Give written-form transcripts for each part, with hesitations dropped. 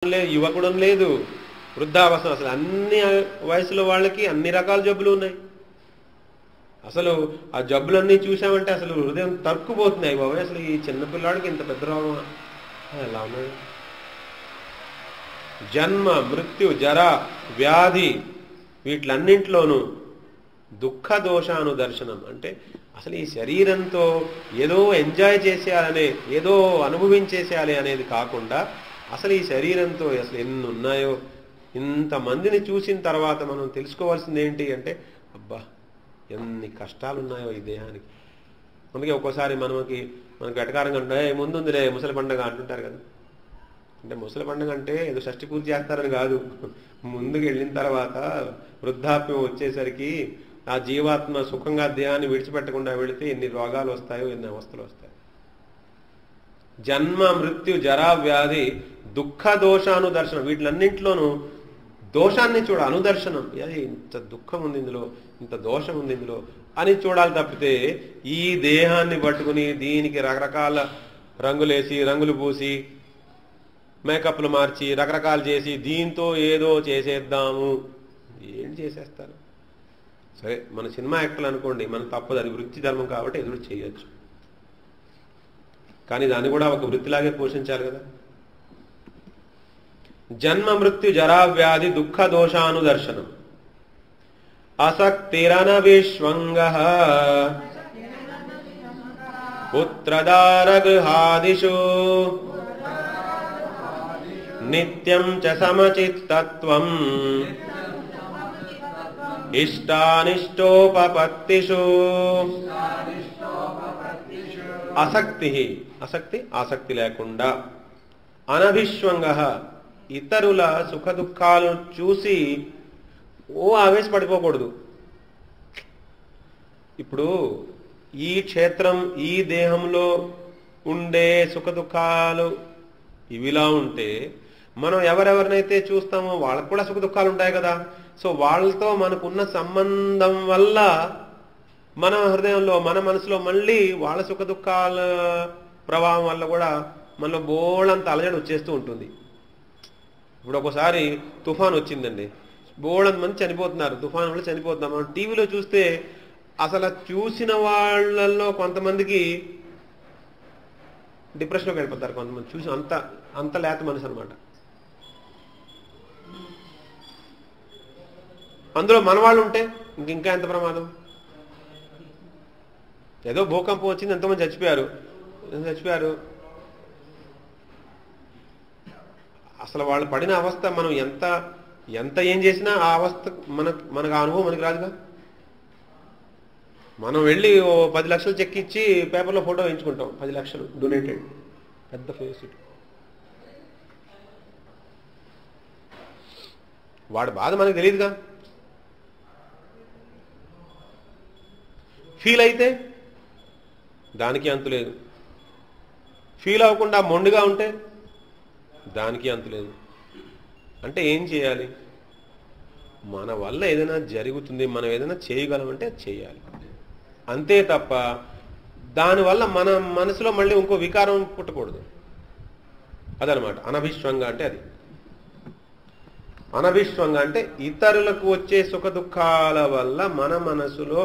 లేదు, యువకుడం లేదు, వృద్ధావస్థ, అసలు అన్ని వయసులో వాళ్ళకి అన్ని రకాల జబ్బులు ఉన్నాయి. అసలు ఆ జబ్బులన్నీ చూసామంటే అసలు హృదయం తరుక్కుపోతున్నాయి. బాబాయ్ అసలు ఈ చిన్నపిల్లాడికి ఇంత పెద్ద రోగం ఎలా ఉన్నాడు? జన్మ, మృత్యు, జర, వ్యాధి వీటిలన్నింటిలోనూ దుఃఖ దోషానుదర్శనం అంటే అసలు ఈ శరీరంతో ఏదో ఎంజాయ్ చేసేయాలనే, ఏదో అనుభవించేసేయాలి అనేది కాకుండా అసలు ఈ శరీరంతో అసలు ఎన్ని ఉన్నాయో, ఇంతమందిని చూసిన తర్వాత మనం తెలుసుకోవాల్సింది ఏంటి అంటే అబ్బా ఎన్ని కష్టాలు ఉన్నాయో ఈ దేహానికి. అందుకే ఒక్కోసారి మనకి వెటకారంగా అంటే ముందుందిలే ముసలి పండుగ అంటుంటారు కదా. అంటే ముసలి పండుగ అంటే ఏదో షష్ఠి పూర్తి చేస్తారని కాదు, ముందుకు వెళ్ళిన తర్వాత వృద్ధాప్యం వచ్చేసరికి ఆ జీవాత్మ సుఖంగా దేహాన్ని విడిచిపెట్టకుండా వెళితే ఎన్ని రోగాలు వస్తాయో, ఎన్ని అవస్థలు వస్తాయి. జన్మ, మృత్యు, జరా, వ్యాధి, దుఃఖ దోషానుదర్శనం వీటిలన్నింటిలోనూ దోషాన్ని చూడ, అనుదర్శనం. ఇంత దుఃఖం ఉంది ఇందులో, ఇంత దోషం ఉంది ఇందులో అని చూడాలి తప్పితే ఈ దేహాన్ని పట్టుకుని దీనికి రకరకాల రంగులేసి, రంగులు పూసి, మేకప్లు మార్చి, రకరకాలు చేసి దీంతో ఏదో చేసేద్దాము. ఏం చేసేస్తారు? సరే మన సినిమా యాక్టర్లు అనుకోండి, మన తప్పదు, అది వృత్తి ధర్మం కాబట్టి ఎదురు చేయొచ్చు. కానీ దాన్ని కూడా ఒక వృత్తిలాగే పోషించాలి కదా. జన్మ, మృత్యు, జరా, వ్యాధి, దుఃఖ దోషానుదర్శనం. అసక్తిరనవిష్వంగః పుత్రదారగృహాదిషు నిత్యం చ సమచిత్తత్వం ఇష్టానిష్టోపపత్తిషు. ఆసక్తి లేకుండా, అనభిష్వంగః ఇతరుల సుఖ దుఃఖాలను చూసి ఆవేశపడిపోకూడదు. ఇప్పుడు ఈ క్షేత్రం, ఈ దేహంలో ఉండే సుఖ దుఃఖాలు ఇవిలా ఉంటే మనం ఎవరెవరినైతే చూస్తామో వాళ్ళకు కూడా సుఖ దుఃఖాలు ఉంటాయి కదా. సో వాళ్ళతో మనకున్న సంబంధం వల్ల మన హృదయంలో, మన మనసులో మళ్ళీ వాళ్ళ సుఖ దుఃఖాల ప్రభావం వల్ల కూడా మనలో బోళ్ళంత అలజడి వచ్చేస్తూ ఉంటుంది. ఇప్పుడు ఒకసారి తుఫాన్ వచ్చిందండి, బోళ్ళంత మంది చనిపోతున్నారు, తుఫాన్ వల్ల చనిపోతున్నారు. మనం టీవీలో చూస్తే అసలు చూసిన వాళ్ళల్లో కొంతమందికి డిప్రెషన్లోకి వెళ్ళిపోతారు, కొంతమంది చూసి అంత లేత మనసు అనమాట. అందులో మన వాళ్ళు ఉంటే ఇంకా ఎంత ప్రమాదం. ఏదో భూకంపం వచ్చింది, ఎంతోమంది చచ్చిపోయారు. అసలు వాళ్ళు పడిన అవస్థ మనం ఎంత ఏం చేసినా ఆ అవస్థ మనకు ఆ అనుభవం మనకి రాదుగా. మనం వెళ్ళి 10 లక్షలు చెక్ ఇచ్చి పేపర్లో ఫోటో వేయించుకుంటాం, 10 లక్షలు డొనేటెడ్, పెద్ద ఫేస్. వాడి బాధ మనకు తెలియదుగా. ఫీల్ అయితే దానికి అంతు లేదు, ఫీల్ అవ్వకుండా మొండిగా ఉంటే దానికి అంతు లేదు. అంటే ఏం చేయాలి? మన వల్ల ఏదైనా జరుగుతుంది, మనం ఏదైనా చేయగలమంటే అది చేయాలి, అంతే తప్ప దానివల్ల మన మనసులో మళ్ళీ ఇంకో వికారం పుట్టకూడదు. అదనమాట అనభిష్వంగా అంటే. అది అనభిష్వంగా అంటే ఇతరులకు వచ్చే సుఖ దుఃఖాల వల్ల మన మనసులో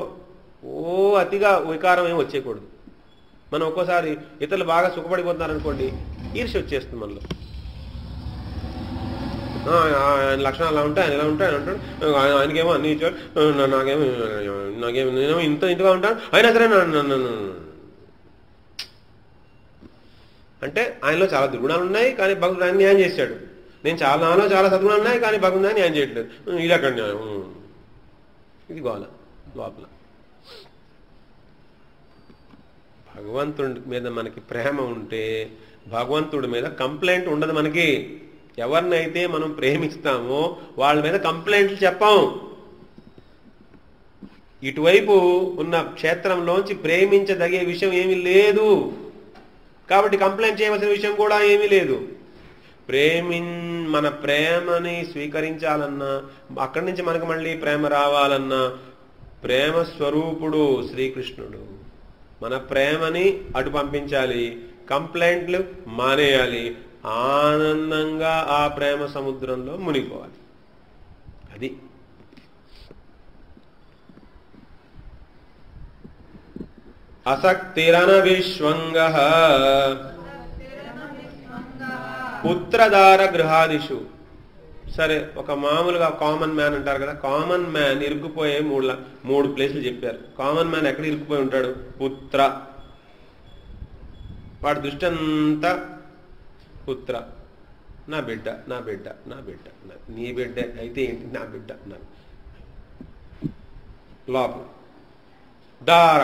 అతిగా వికారం ఏం వచ్చేయకూడదు. మనం ఒక్కోసారి ఇతరులు బాగా సుఖపడిపోతున్నారనుకోండి, ఈర్ష్య వచ్చేస్తుంది మనలో. ఆయన లక్షణాలు అలా ఉంటాయి, ఆయన ఎలా ఉంటాయి, ఆయన అంటాడు, ఆయనకేమో అన్ని ఇచ్చాడు, నేనేమో ఇంతగా ఉంటాను, అయినా సరే అంటే ఆయనలో చాలా దుర్గుణాలు ఉన్నాయి కానీ భగవంతుడు ఆయన న్యాయం చేశాడు. నాలో చాలా సద్గుణాలు ఉన్నాయి కానీ భగవంతుడు న్యాయం చేయట్లేదు. ఇది అక్కడ న్యాయం, ఇది గోల లోపల. భగవంతుడి మీద మనకి ప్రేమ ఉంటే భగవంతుడి మీద కంప్లైంట్ ఉండదు మనకి. ఎవరినైతే మనం ప్రేమిస్తామో వాళ్ళ మీద కంప్లైంట్లు చెప్పాం. ఇటువైపు ఉన్న క్షేత్రంలోంచి ప్రేమించదగే విషయం ఏమీ లేదు కాబట్టి కంప్లైంట్ చేయవలసిన విషయం కూడా ఏమీ లేదు. మన ప్రేమని స్వీకరించాలన్నా, అక్కడి నుంచి మనకు మళ్ళీ ప్రేమ రావాలన్నా ప్రేమ స్వరూపుడు శ్రీకృష్ణుడు. మన ప్రేమని అటు పంపించాలి, కంప్లైంట్లు మానేయాలి. ఆనందంగా ఆ ప్రేమ సముద్రంలో మునిగిపోవాలి. అది అసక్తిరనవిశ్వంగః పుత్రదార గృహాదిషు. సరే, ఒక మామూలుగా కామన్ మ్యాన్ అంటారు కదా, కామన్ మ్యాన్ ఇరుక్కుపోయే మూడు ప్లేసులు చెప్పారు. కామన్ మ్యాన్ ఎక్కడ ఇరుక్కుపోయి ఉంటాడు? పుత్ర. వాడి దృష్టి అంతా పుత్ర, నా బిడ్డ, నా బిడ్డ, నా బిడ్డ, నీ బిడ్డ అయితే ఏంటి, నా బిడ్డ, నా లోపల. దార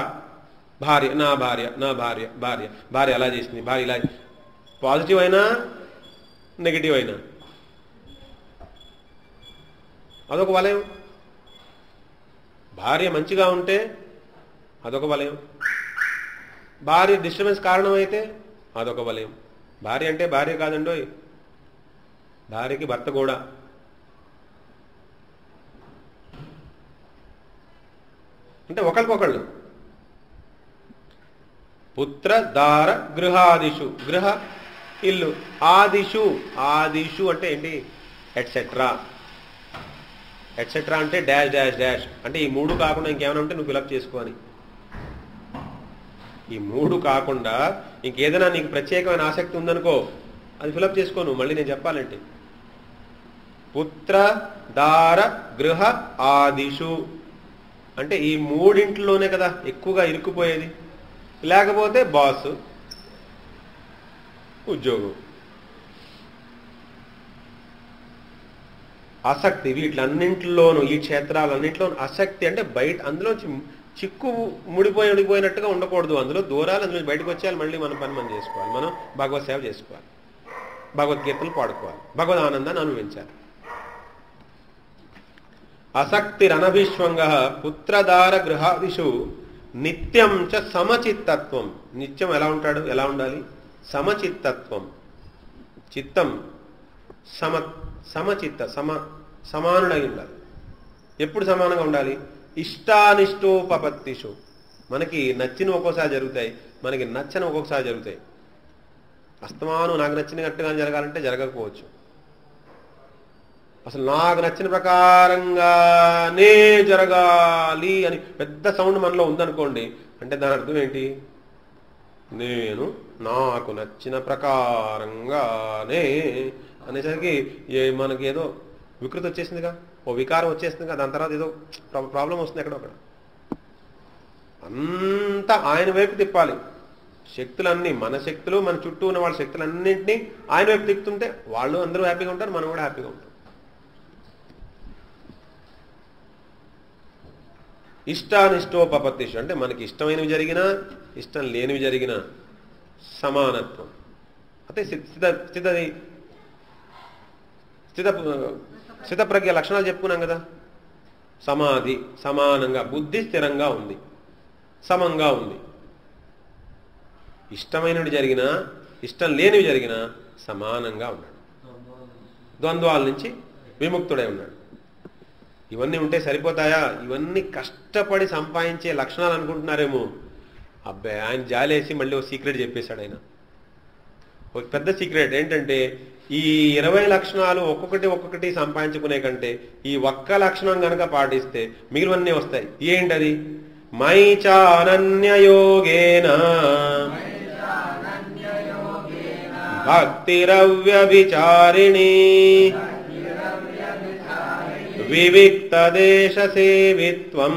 భార్య, నా భార్య, నా భార్య, భార్య, భార్య అలా చేసింది, భార్య ఇలా. పాజిటివ్ అయినా నెగిటివ్ అయినా అదొక వలయం. భార్య మంచిగా ఉంటే అదొక వలయం. భార్య డిస్టర్బెన్స్ కారణం అయితే అదొక వలయం. భార్య అంటే భార్య కాదండోయ్, భార్యకి భర్త కూడా. అంటే ఒకరికొకళ్ళు. పుత్ర దార గృహాదిషు, గృహ ఇల్లు, ఆదిషు, ఆదిషు అంటే ఏంటి? ఎట్సెట్రా. ఎట్సెట్రా అంటే డాష్ డాష్ డాష్. అంటే ఈ మూడు కాకుండా ఇంకేమైనా ఉంటే నువ్వు ఫిలప్ చేసుకోవాలి. ఈ మూడు కాకుండా ఇంకేదైనా నీకు ప్రత్యేకమైన ఆసక్తి ఉందనుకో, అది ఫిలప్ చేసుకోను. మళ్ళీ నేను చెప్పాలంటే పుత్ర దార గృహ ఆదిషు అంటే ఈ మూడింట్లోనే కదా ఎక్కువగా ఇరుక్కుపోయేది. లేకపోతే బాస్, ఉద్యోగం, ఆసక్తి. వీటిలన్నింటిలోనూ, ఈ క్షేత్రాలన్నింటిలోనూ ఆసక్తి అంటే బయట అందులో చిక్కు ముడిపోయినట్టుగా ఉండకూడదు. అందులో దూరాలు, అందులో బయటకు వచ్చేయాలి. మళ్ళీ మన పని మనం చేసుకోవాలి. మనం భగవత్ సేవ చేసుకోవాలి, భగవద్గీతలు పాడుకోవాలి, భగవద్ ఆనందాన్ని అనుభవించాలి. అసక్తిరనభిష్వంగ పుత్రదార గృహాదిషు నిత్యం చ సమచిత్తత్వం. నిత్యం ఎలా ఉంటాడు, ఎలా ఉండాలి? సమచిత్తత్వం. చిత్తం సమచిత్త, సమానుడై ఉండాలి. ఎప్పుడు సమానంగా ఉండాలి? ఇష్టానిష్టోపపత్తిషు. మనకి నచ్చిన ఒక్కోసారి జరుగుతాయి, మనకి నచ్చని ఒక్కొక్కసారి జరుగుతాయి. అస్తమానం నాకు నచ్చినట్టుగా జరగాలంటే జరగకపోవచ్చు. అసలు నాకు నచ్చిన ప్రకారంగానే జరగాలి అని పెద్ద సౌండ్ మనలో ఉందనుకోండి, అంటే దాని అర్థం ఏంటి? నేను నాకు నచ్చిన ప్రకారంగానే అనేసరికి మనకి ఏదో వికృతి వచ్చేసిందిగా, ఓ వికారం వచ్చేసిందిగా. దాని తర్వాత ఏదో ప్రాబ్లం వస్తుంది ఎక్కడొక్కడ. అంతా ఆయన వైపు తిప్పాలి. శక్తులన్నీ, మన శక్తులు, మన చుట్టూ ఉన్న వాళ్ళ శక్తులన్నింటినీ ఆయన వైపు తిప్పుతుంటే వాళ్ళు అందరూ హ్యాపీగా ఉంటారు, మనం కూడా హ్యాపీగా ఉంటాం. ఇష్టానిష్టోపపత్తిషు అంటే మనకి ఇష్టమైనవి జరిగినా ఇష్టం లేనివి జరిగినా సమానత్వం. అంటే స్థితప్రజ్ఞ లక్షణాలు చెప్పుకున్నాం కదా. సమాధి, సమానంగా, బుద్ధి స్థిరంగా ఉంది, సమంగా ఉంది. ఇష్టమైనవి జరిగినా ఇష్టం లేనివి జరిగినా సమానంగా ఉన్నాడు, ద్వంద్వాల నుంచి విముక్తుడై ఉన్నాడు. ఇవన్నీ ఉంటే సరిపోతాయా? ఇవన్నీ కష్టపడి సంపాదించే లక్షణాలు అనుకుంటున్నారేమో. అబ్బాయి, ఆయన జాలేసి మళ్ళీ ఒక సీక్రెట్ చెప్పేశాడు ఆయన. ఒక పెద్ద సీక్రెట్ ఏంటంటే, ఈ 20 లక్షణాలు ఒక్కొక్కటి సంపాదించుకునే కంటే ఈ ఒక్క లక్షణం గనక పాటిస్తే మిగిలివన్నీ వస్తాయి. ఏంటది? మైచానన్యయోగేన భక్తిరవ్యభిచారిణీ వివిక్త దేశ సేవిత్వం